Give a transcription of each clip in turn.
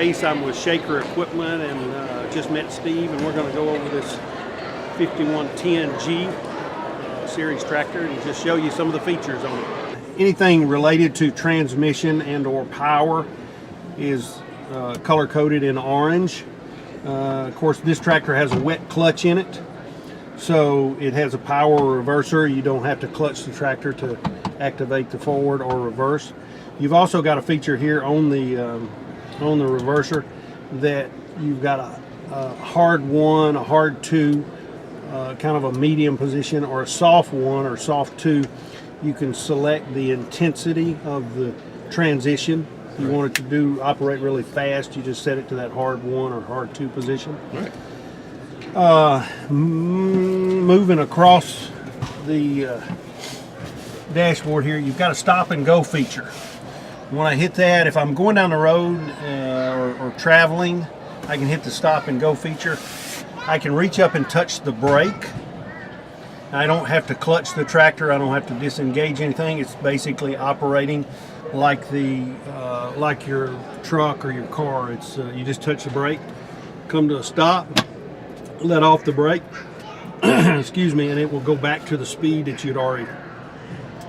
Pace. I'm with Shaker Equipment and just met Steve, and we're going to go over this 5110G series tractor and just show you some of the features on it. Anything related to transmission and or power is color coded in orange. Of course, this tractor has a wet clutch in it, so it has a power reverser. You don't have to clutch the tractor to activate the forward or reverse. You've also got a feature here on the reverser that you've got a hard 1, a hard 2, kind of a medium position, or a soft 1 or soft 2. You can select the intensity of the transition. You want it to operate really fast, you just set it to that hard 1 or hard 2 position. Right. Moving across the dashboard here, you've got a stop and go feature. When I hit that, if I'm going down the road or traveling, I can hit the stop and go feature. I can reach up and touch the brake. I don't have to clutch the tractor. I don't have to disengage anything. It's basically operating like like your truck or your car. It's you just touch the brake, come to a stop, let off the brake, excuse me, and it will go back to the speed that you'd already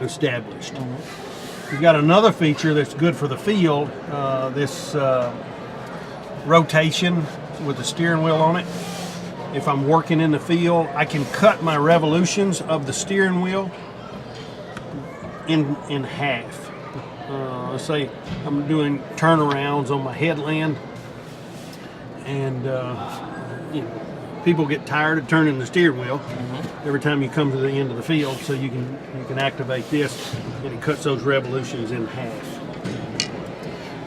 established. You've got another feature that's good for the field, this rotation with the steering wheel on it. If I'm working in the field, I can cut my revolutions of the steering wheel in half. Let's say I'm doing turnarounds on my headland, and you know, people get tired of turning the steering wheel every time you come to the end of the field, so you can activate this, and it cuts those revolutions in half.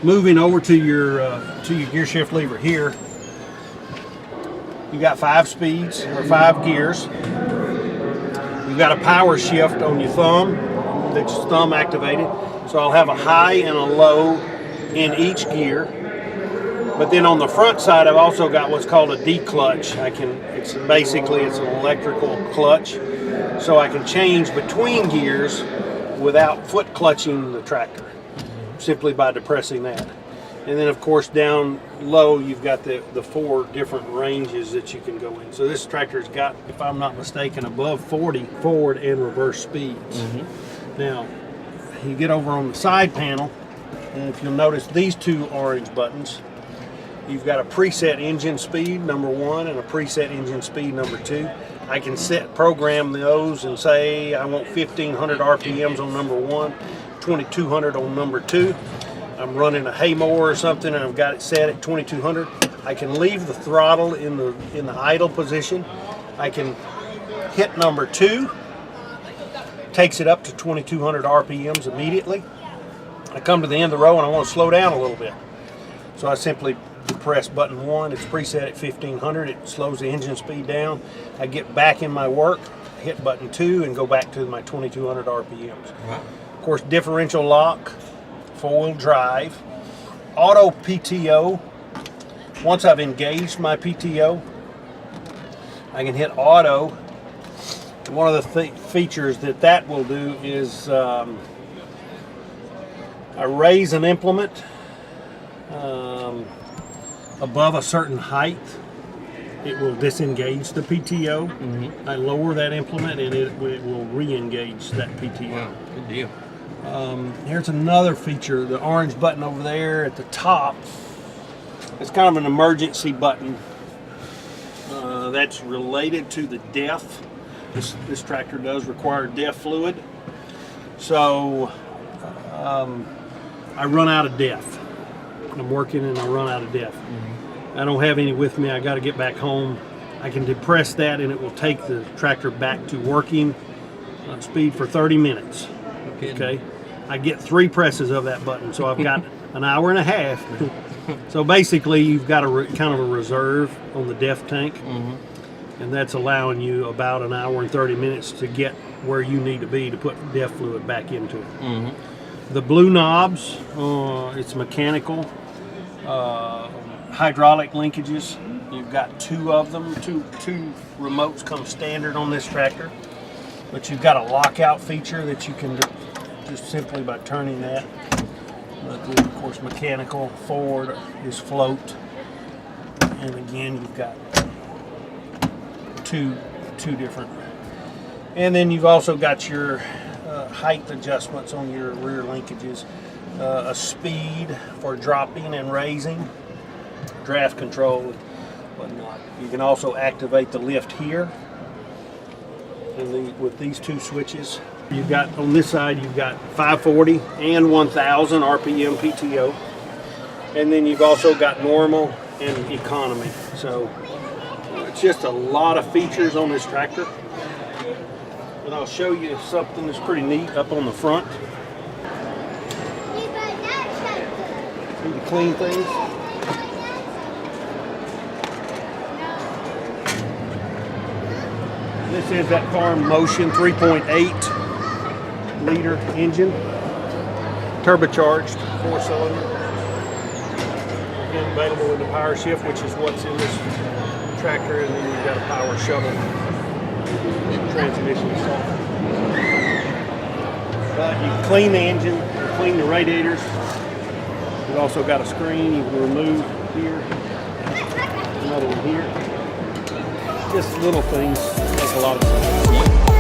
Moving over to your Gearshift lever here, you got 5 speeds or 5 gears. You've got a power shift on your thumb that's thumb activated, so I'll have a high and a low in each gear. But then on the front side, I've also got what's called a D-clutch. It's an electrical clutch, so I can change between gears without foot clutching the tractor, simply by depressing that. And then of course down low, you've got the 4 different ranges that you can go in. So this tractor's got, if I'm not mistaken, above 40 forward and reverse speeds. Now, you get over on the side panel, and if you'll notice these 2 orange buttons, you've got a preset engine speed number 1 and a preset engine speed number 2. I can program those and say I want 1500 RPMs on number 1, 2200 on number 2. I'm running a hay mower or something and I've got it set at 2200. I can leave the throttle in the idle position. I can hit number 2, takes it up to 2200 RPMs immediately. I come to the end of the row and I want to slow down a little bit, so I simply press button 1. It's preset at 1500. It slows the engine speed down. I get back in my work, hit button 2, and go back to my 2200 RPMs. Of course, differential lock, 4-wheel drive, auto PTO. Once I've engaged my PTO, I can hit auto. One of the features that will do is I raise an implement above a certain height, it will disengage the PTO. I lower that implement and it will re-engage that PTO. Wow, good deal. Here's another feature, the orange button over there at the top. It's kind of an emergency button that's related to the DEF. This tractor does require DEF fluid, so I run out of DEF. I'm working and I run out of DEF. I don't have any with me. I got to get back home. I can depress that and it will take the tractor back to working speed for 30 minutes. Okay, I get 3 presses of that button, so I've got an hour and a half. So basically, you've got kind of a reserve on the DEF tank, and that's allowing you about an hour and 30 minutes to get where you need to be to put DEF fluid back into it. The blue knobs, it's mechanical. Hydraulic linkages, you've got 2 of them. Two remotes come standard on this tractor, but you've got a lockout feature that you can just simply by turning that, But then, of course, mechanical. Forward is float. And again, you've got two different. And then you've also got your height adjustments on your rear linkages. A speed for dropping and raising. Draft control and whatnot. You can also activate the lift here. And with these two switches, you've got on this side, you've got 540 and 1000 RPM PTO. And then you've also got normal and economy. So it's just a lot of features on this tractor. And I'll show you something that's pretty neat up on the front. Need to clean things. This is that FARMotion 3.8 liter engine, turbocharged, 4-cylinder. Again, available with the power shift, which is what's in this tractor, and then you've got a power shuttle transmission installed. But you can clean the engine, clean the radiators. You've also got a screen you can remove here, another one here. Just little things make a lot of sense.